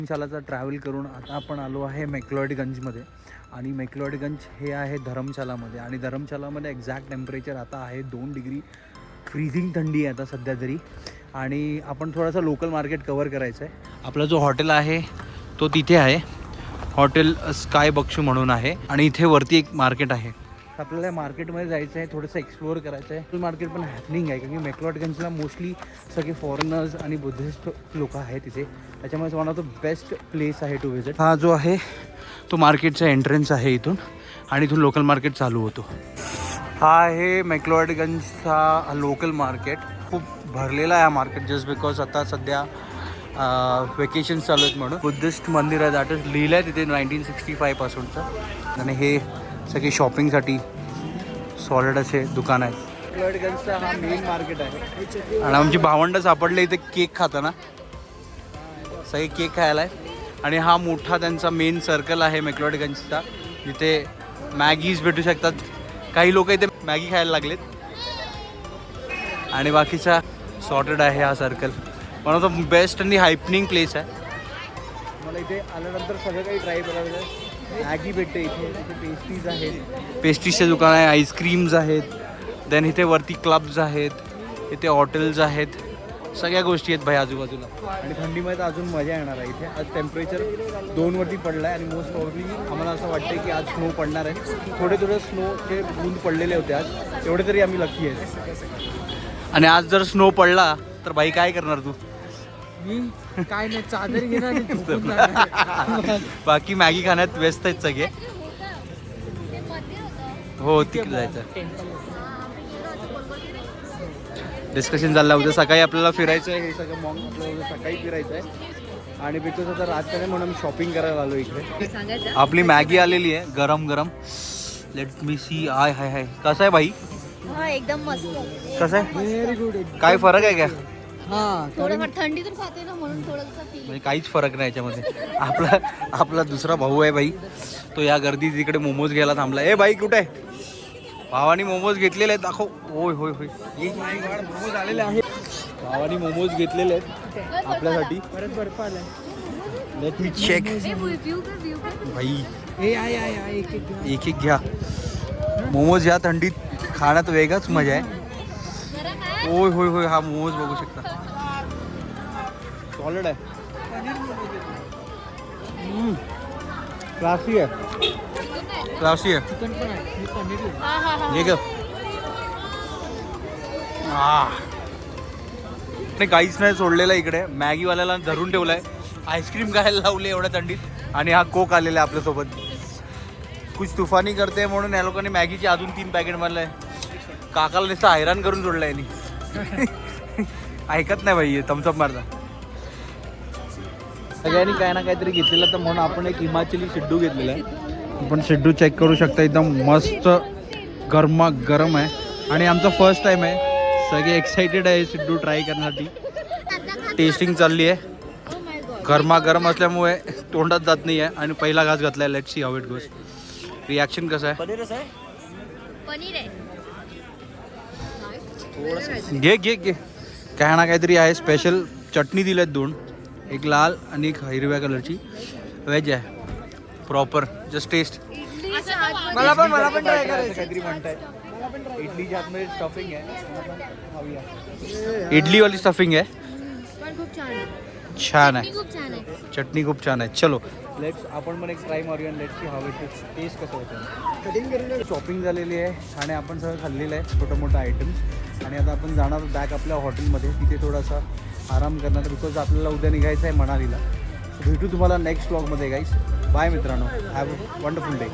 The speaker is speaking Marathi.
धर्मशालाचा ट्रॅव्हल करून आता आपण आलो आहे मेक्लॉडगंजमध्ये. आणि मेक्लॉडगंज हे आहे धर्मशालामध्ये. आणि धर्मशालामध्ये एक्झॅक्ट टेम्परेचर आता आहे 2 डिग्री. फ्रीझिंग थंडी आहे आता सध्या तरी. आणि आपण थोडासा लोकल मार्केट कवर करायचं आहे. आपला जो हॉटेल आहे तो तिथे आहे, हॉटेल स्काय बक्षू म्हणून आहे. आणि इथे वरती एक मार्केट आहे. आपल्याला मार्केटमध्ये जायचं आहे, थोडंसं एक्सप्लोअर करायचं आहे. मार्केट पण हॅपनिंग आहे कारण की मेक्लॉडगंजला मोस्टली सगळे फॉरेनर्स आणि बुद्धिस्ट लोक आहेत तिथे. त्याच्यामुळे one of the best place आहे टू विजिट. हा जो आहे तो मार्केटचा एंट्रन्स आहे इथून, आणि इथून लोकल मार्केट चालू होतो. हा आहे मेक्लॉडगंजचा लोकल मार्केट. खूप भरलेला आहे हा मार्केट जस्ट बिकॉज आता सध्या वेकेशन्स चालू आहेत म्हणून. बुद्धिस्ट मंदिर आहे, दॅट इज लिहिलं आहे तिथे 1965 पासूनचं. आणि हे सगळे शॉपिंगसाठी सॉलिड असे दुकान आहेत. मेक्लॉडगंजचा हा मेन मार्केट आहे. आणि आमची भावंड सापडले इथे केक खाताना, सगळे केक खायला आहे. आणि हा मोठा त्यांचा मेन सर्कल आहे मेक्लॉडगंजचा, जिथे मॅगीज भेटू शकतात. काही लोक इथे मॅगी खायला लागलेत. आणि बाकीचा सॉर्टेड आहे हा circle. One of the best आणि हायपनिंग प्लेस आहे. मला इथे आल्यानंतर सगळं काही ट्राय करायचं आहे. मॅगी भेटते इथे, इथे पेस्ट्रीज आहेत, पेस्ट्रीजचे दुकान आहे, आईस्क्रीम्स आहेत. देन इथे वरती क्लब्स आहेत, इथे हॉटेल्स आहेत, सगळ्या गोष्टी आहेत भाई आजूबाजूला. आणि थंडीमध्ये तर अजून मजा येणार आहे इथे. आज टेम्परेचर 2 वरती पडलं आहे. आणि मोस्ट प्रॉब्ली आम्हाला असं वाटतं की आज स्नो पडणार आहे. थोडे स्नोचे बूंद पडलेले होते आज, तेवढे तरी आम्ही लकी आहेत. आणि आज जर स्नो पडला तर भाई काय करणार तू? मी काय नाही, चादर घेणार. बाकी मॅगी खाण्यात व्यस्त आहेत सगळे. हो तिकडे जायचं. डिस्कशन चाललं उद्या सकाळी आपल्याला फिरायचं आहे. हे सगळं मॉल आपल्याला उद्या सकाळी फिरायचं आहे. आणि बिकॉज आता रात नाही म्हणून शॉपिंग करायला आलो इकडे. आपली मॅगी आलेली आहे गरम गरम. Let me see. आय हाय हाय, कसं आहे भाई? एकदम मस्त. कसं आहे? Very good. काय फरक आहे का? हा, थोडंफार थंडीतून खाते ना म्हणून थोडंसं फील. म्हणजे काहीच फरक नाही याच्यामध्ये. आपला दुसरा भाऊ आहे भाई, तो या गर्दीत इकडे मोमोज घ्यायला थांबला. ए भाई कुठे आहे? भावानी मोमोज घेतलेले आहेत, दाखव. होय होय होय, मोमोज आलेले आहेत. भावानी मोमोज घेतलेले आहेत आपल्यासाठी. परत बर्फ आलाय. Let me check. भाई एक एक घ्या मोमोज. या थंडीत खाण्यात वेगळाच मजा आहे. होय होय होय, हा मोमोज बघू शकता, सॉलिड आहे. क्लासी आहे, क्लासी आहे. चिकन पण आहे, हे पनीर आहे. हे ग नाही, काहीच नाही सोडलेलं इकडे. मॅगीवाल्याला धरून ठेवलाय, आईस्क्रीम खायला लावले एवढ्या थंडीत. आणि हा कोक आलेला आहे आपल्यासोबत. कुछ तुफानी करते म्हणून या लोकांनी मॅगीची अजून 3 पॅकेट मारलंय. काकाला नुसतं हैराण करून सोडलं यांनी. ऐकत नाही भाई, थम्सअप मारता. सगळ्यांनी काय ना काहीतरी घेतलेलं, तर म्हणून आपण एक हिमाचली सिड्डू घेतलेला आहे. आपण सिड्डू चेक करू शकता, एकदम मस्त गरमा गरम आहे. आणि आमचा फर्स्ट टाइम आहे, सगळे एक्साइटेड आहे सिड्डू ट्राय करण्यासाठी. टेस्टिंग चालली आहे. गरमा गरम असल्यामुळे तोंडात जात नाही आहे. आणि पहिला घास घातला आहे. Let see how it goes. Reaction कसं आहे? पनीर आहे. घे घे घे. काय ना काहीतरी आहे स्पेशल. चटणी दिल्यात 2, एक लाल आणि एक हिरव्या कलरची. व्हेज आहे प्रॉपर. Just taste. मला पण ट्राय करायचं. काहीतरी म्हणताय. इडलीच्या आतमध्ये स्टफिंग आहे. इडलीवाली स्टफिंग आहे. पण खूप छान आहे. छान आहे, खूप छान आहे. चटणी खूप छान आहे. चलो लेट्स आपण पण एक ट्राय मारूया. Let's see how it is. Test कसं होतं. कटिंग करून शॉपिंग झालेली आहे आणि आपण सगळं खाल्लेलं आहे, छोटं मोठं आयटम्स. आणि आता आपण जाणार बॅक आपल्या हॉटेलमध्ये. तिथे थोडासा आराम करणार, बिकॉज आपल्याला उद्या निघायचं आहे मनालीला. भेटू तुम्हाला नेक्स्ट व्लॉगमध्ये गाईस. बाय मित्रांनो, हॅव अ वंडरफुल डे.